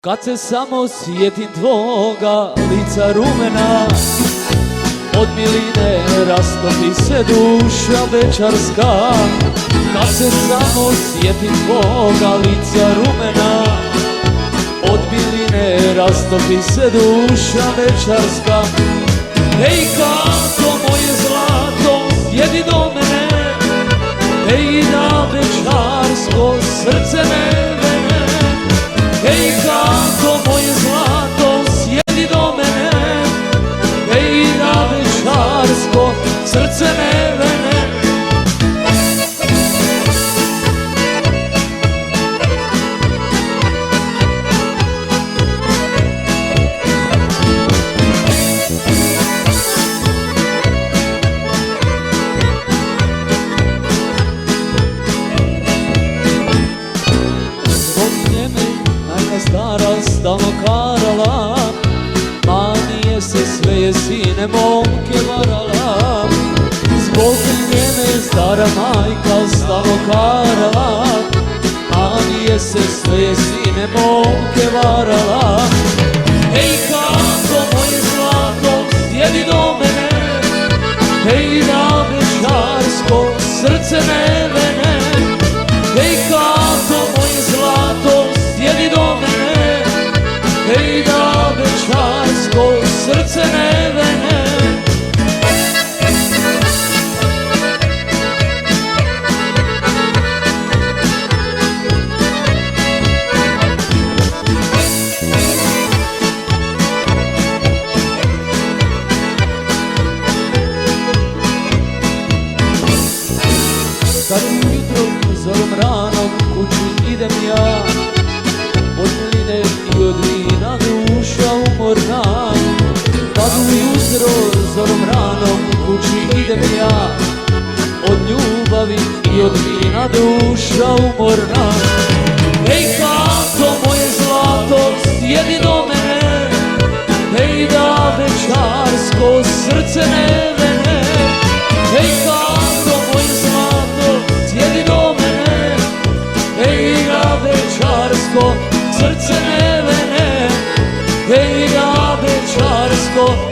Kad se samo sjetim tvoga lica rumena, od miline rastopi se duša večarska. Kad se samo sjetim tvoga lica rumena, od miline rastopi se duša večarska. Ej, kako moje zlato, sjedi do mene, ej, da večarsko srce me vene. Ej, kako moje zlato, sjedi do mene, ej, da večarsko srce me vene. Stara stalno karala, manije se sve je sine momke varala. Zbog njene stara majka stalno karala, manije se sve je sine momke varala. Ej, kako moje zlato, sjedi do mene, ej, da večarsko srce me vene. Ej, kako moje zlato, sjedi do mene, ej, da večarsko srce me vene. Kad ujutro zorom ranom kući idem ja, od miline i od vina duša umorna. Kad ujutro zorom ranom kući idem ja, od ljubavi i od vina duša umorna. Ej, kako moje zlato, sjedi do mene, ej, da večarsko srce me vene. Ej, kako moje zlato, sjedi do mene, ej, da večarsko srce me vene, ej, da večarsko